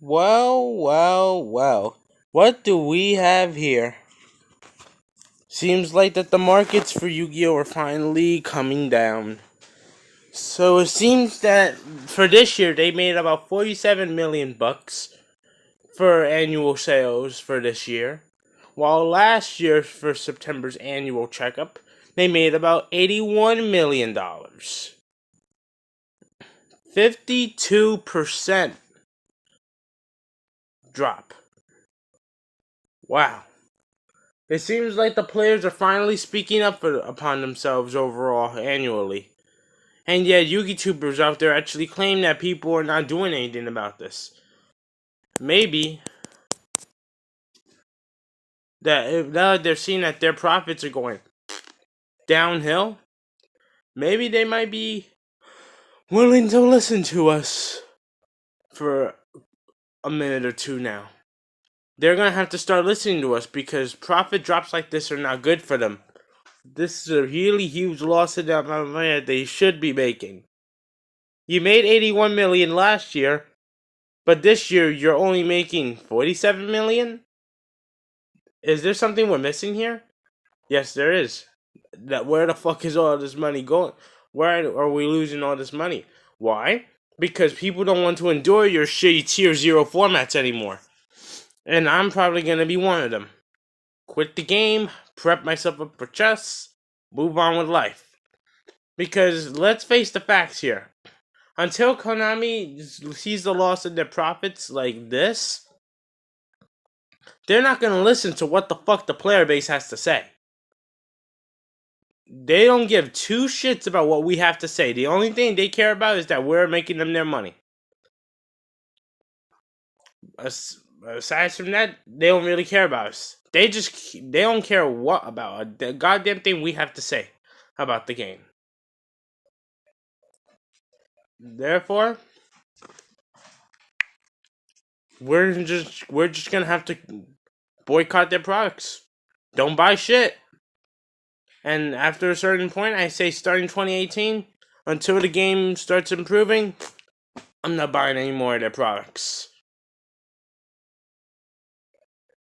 Well. What do we have here? Seems like that the markets for Yu-Gi-Oh are finally coming down. So it seems that for this year they made about 47 million bucks for annual sales for this year. While last year for September's annual checkup, they made about $81 million. 52% drop. Wow. It seems like the players are finally speaking up upon themselves overall annually. And yet, YouTubers out there actually claim that people are not doing anything about this. Maybe that if now they're seeing that their profits are going downhill, maybe they might be willing to listen to us for a minute or two now. They're going to have to start listening to us because profit drops like this are not good for them. This is a really huge loss of the amount of money that they should be making. You made 81 million last year, but this year you're only making 47 million? Is there something we're missing here? Yes, there is. That where the fuck is all this money going? Where are we losing all this money? Why? Because people don't want to endure your shitty tier 0 formats anymore. And I'm probably going to be one of them. Quit the game, prep myself up for chess, move on with life. Because let's face the facts here. Until Konami sees the loss of their profits like this, they're not going to listen to what the fuck the player base has to say. They don't give two shits about what we have to say. The only thing they care about is that we're making them their money. Aside from that, they don't really care about us. They don't care what about the goddamn thing we have to say about the game. Therefore, we're just gonna have to boycott their products. Don't buy shit. And after a certain point, I say starting 2018, until the game starts improving, I'm not buying any more of their products.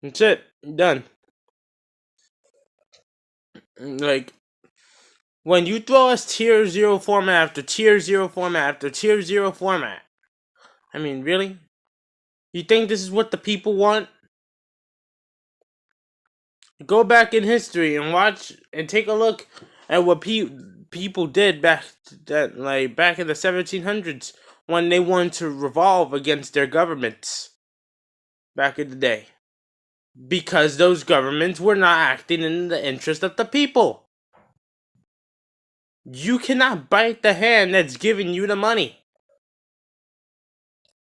That's it. Done. Like, when you throw us tier 0 format after tier 0 format after tier 0 format, I mean, really? You think this is what the people want? Go back in history and watch and take a look at what people did back in the 1700s when they wanted to revolve against their governments back in the day. Because those governments were not acting in the interest of the people. You cannot bite the hand that's giving you the money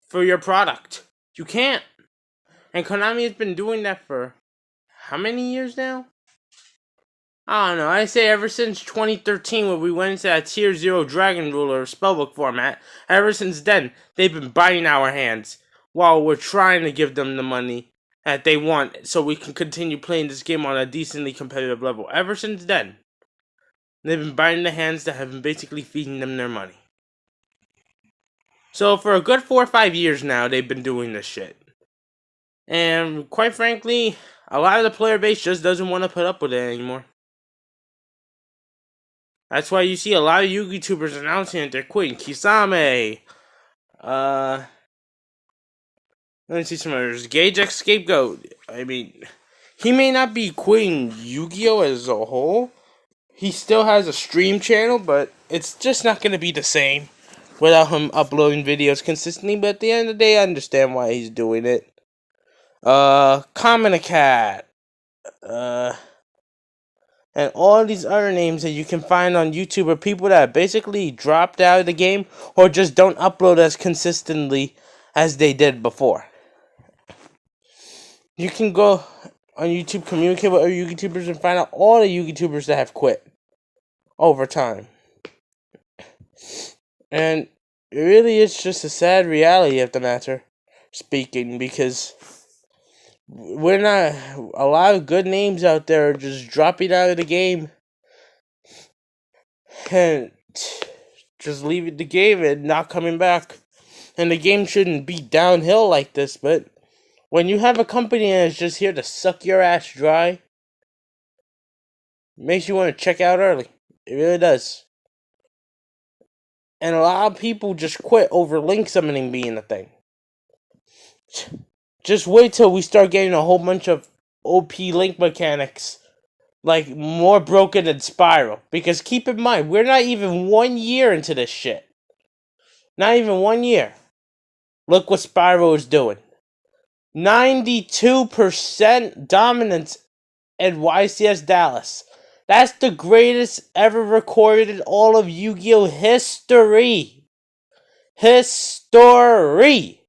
for your product. You can't. And Konami has been doing that for how many years now? I don't know. I say ever since 2013 when we went into that Tier 0 Dragon Ruler spellbook format, ever since then, they've been biting our hands while we're trying to give them the money that they want so we can continue playing this game on a decently competitive level. Ever since then, they've been biting the hands that have been basically feeding them their money. So for a good 4 or 5 years now, they've been doing this shit. And quite frankly, a lot of the player base just doesn't want to put up with it anymore. That's why you see a lot of YouTubers announcing that they're quitting. Kisame. Let me see some others. Gagex Scapegoat. I mean, he may not be quitting Yu-Gi-Oh! As a whole. He still has a stream channel, but it's just not going to be the same without him uploading videos consistently. But at the end of the day, I understand why he's doing it. Common Cat. And all these other names that you can find on YouTube are people that basically dropped out of the game or just don't upload as consistently as they did before. You can go on YouTube, communicate with other YouTubers, and find out all the YouTubers that have quit over time. And it really is just a sad reality of the matter speaking, because we're not, a lot of good names out there are just dropping out of the game and just leaving the game and not coming back. And the game shouldn't be downhill like this, but when you have a company that's just here to suck your ass dry, it makes you want to check out early. It really does. And a lot of people just quit over link summoning being a thing. Just wait till we start getting a whole bunch of OP link mechanics, like more broken than Spiral. Because keep in mind, we're not even 1 year into this shit. Not even 1 year. Look what Spiral is doing. 92% dominance at YCS Dallas. That's the greatest ever recorded in all of Yu-Gi-Oh! History. History,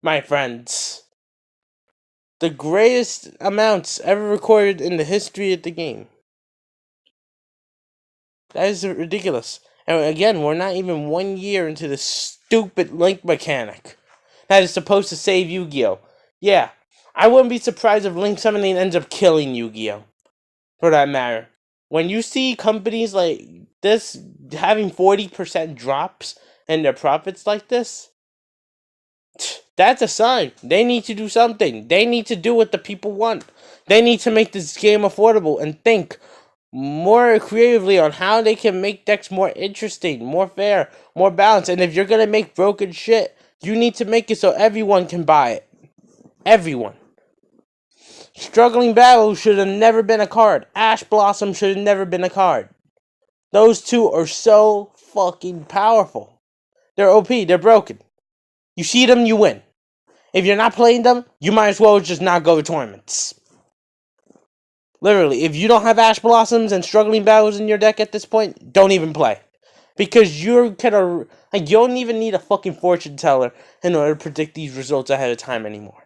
my friends. The greatest amounts ever recorded in the history of the game. That is ridiculous. And again, we're not even 1 year into this stupid link mechanic that is supposed to save Yu-Gi-Oh! Yeah, I wouldn't be surprised if link summoning ends up killing Yu-Gi-Oh! For that matter. When you see companies like this having 40% drops in their profits like this, that's a sign. They need to do something. They need to do what the people want. They need to make this game affordable and think more creatively on how they can make decks more interesting, more fair, more balanced. And if you're going to make broken shit, you need to make it so everyone can buy it. Everyone. Struggling Battle should have never been a card. Ash Blossom should have never been a card. Those two are so fucking powerful. They're OP. They're broken. You see them, you win. If you're not playing them, you might as well just not go to tournaments. Literally, if you don't have Ash Blossoms and Struggling Battles in your deck at this point, don't even play. Because you don't even need a fucking fortune teller in order to predict these results ahead of time anymore.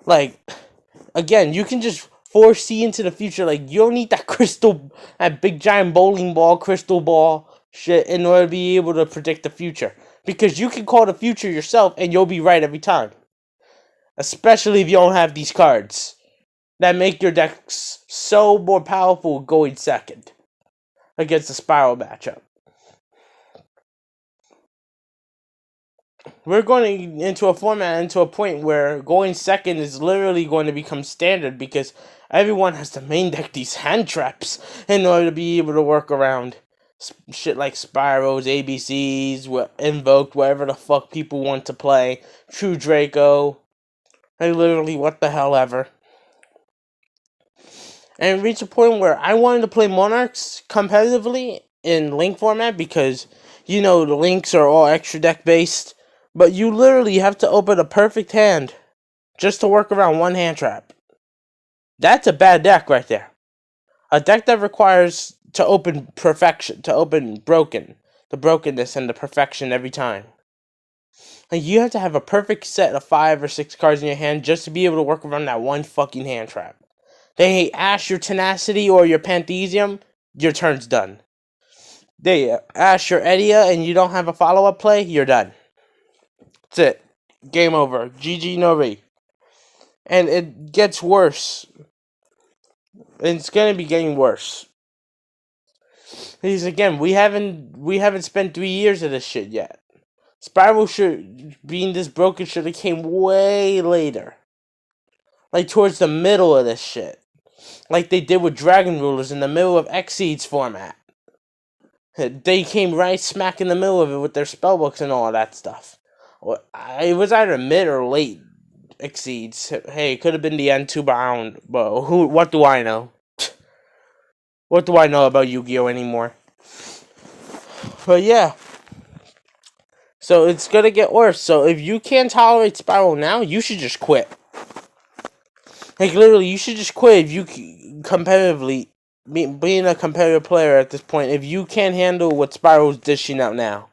Like, again, you can just foresee into the future. Like, you don't need that big giant bowling ball, crystal ball shit in order to be able to predict the future. Because you can call the future yourself and you'll be right every time. Especially if you don't have these cards that make your decks so more powerful going second against the Spiral matchup. We're going into a point where going second is literally going to become standard because everyone has to main deck these hand traps in order to be able to work around shit like Spirals, ABCs, Invoked, whatever the fuck people want to play, True Draco, and literally what the hell ever. And it reached a point where I wanted to play Monarchs competitively in Link format because, the Links are all extra deck based. But you literally have to open a perfect hand just to work around one hand trap. That's a bad deck right there. A deck that requires to open perfection, to open the brokenness and the perfection every time. Like, you have to have a perfect set of 5 or 6 cards in your hand just to be able to work around that one fucking hand trap. They ash your Tenacity or your Panthesium, your turn's done. They ash your Edia and you don't have a follow-up play, you're done. That's it. Game over. GG no re. And it gets worse. It's gonna be getting worse. Because again, we haven't spent 3 years of this shit yet. Spiral being this broken should have came way later. Like towards the middle of this shit. Like they did with Dragon Rulers in the middle of Xseed's format. They came right smack in the middle of it with their spellbooks and all of that stuff. It was either mid or late Exceeds. Hey, it could have been the end 2 bound, but what do I know? What do I know about Yu-Gi-Oh anymore? But yeah. So it's gonna get worse. So if you can't tolerate Spiral now, you should just quit. Like literally, you should just quit if you competitively, being a competitive player at this point, if you can't handle what Spiral's dishing out now.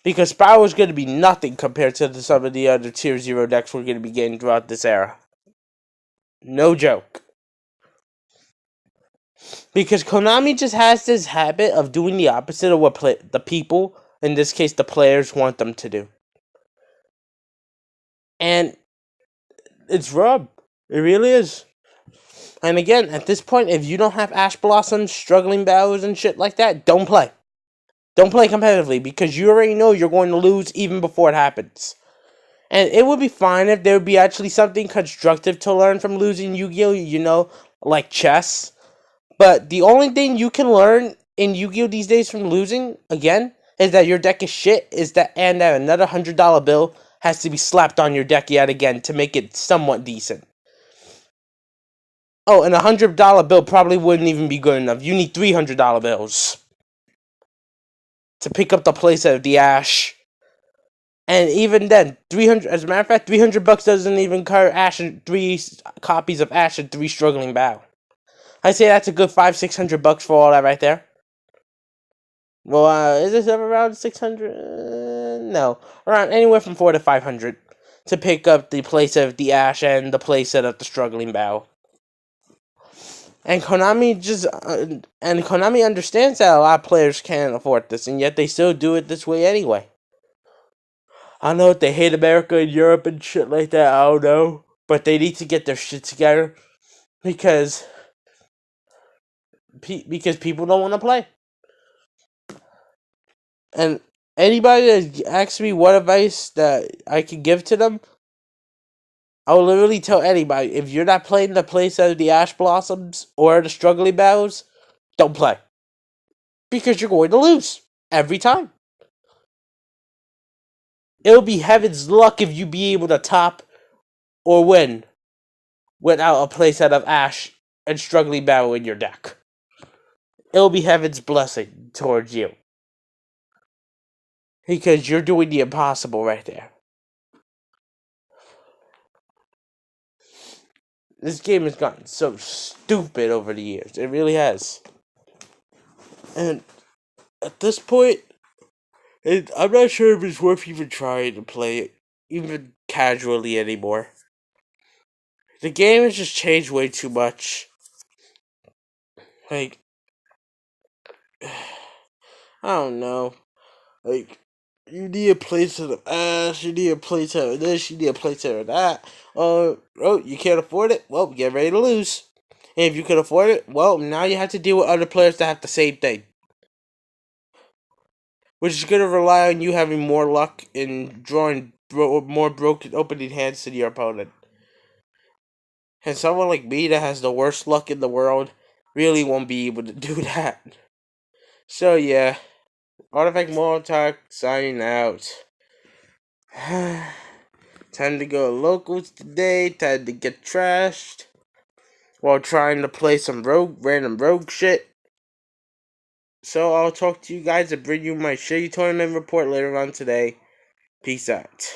Because Spiral is going to be nothing compared to some of the other Tier 0 decks we're going to be getting throughout this era. No joke. Because Konami just has this habit of doing the opposite of what the people, in this case the players, want them to do. And it's rub. It really is. And again, at this point, if you don't have Ash Blossoms, Struggling Battles, and shit like that, don't play. Don't play competitively because you already know you're going to lose even before it happens. And it would be fine if there would be actually something constructive to learn from losing Yu-Gi-Oh, like chess. But the only thing you can learn in Yu-Gi-Oh these days from losing, again, is that your deck is shit, and that another $100 bill has to be slapped on your deck yet again to make it somewhat decent. Oh, and $100 bill probably wouldn't even be good enough. You need $300 bills to pick up the playset of the Ash. And even then, 300. As a matter of fact, $300 doesn't even cover Ash and 3 copies of Ash and 3 Struggling Bow. I say that's a good $500-600 for all that right there. Well, is this ever around 600? No, around anywhere from 400 to 500 to pick up the playset of the Ash and the playset of the Struggling Bow. And Konami Konami understands that a lot of players can't afford this, and yet they still do it this way anyway. I know they hate America and Europe and shit like that. I don't know, but they need to get their shit together because people don't want to play. And anybody that asks me what advice that I can give to them, I will literally tell anybody, if you're not playing the playset of the Ash Blossoms or the Struggling Bows, don't play. Because you're going to lose. Every time. It'll be heaven's luck if you be able to top or win without a playset of Ash and Struggling Bow in your deck. It'll be heaven's blessing towards you. Because you're doing the impossible right there. This game has gotten so stupid over the years. It really has. And at this point, I'm not sure if it's worth even trying to play it, even casually anymore. The game has just changed way too much. Like, I don't know. Like, you need a playset of Ash, you need a playset of this, you need a playset of that. Oh, you can't afford it? Well, get ready to lose. And if you can afford it, well, now you have to deal with other players that have the same thing. Which is going to rely on you having more luck in drawing more broken opening hands than your opponent. And someone like me that has the worst luck in the world really won't be able to do that. So yeah, Artifact Molotov signing out. Time to go locals today. Time to get trashed while trying to play some random rogue shit. So I'll talk to you guys and bring you my shitty tournament report later on today. Peace out.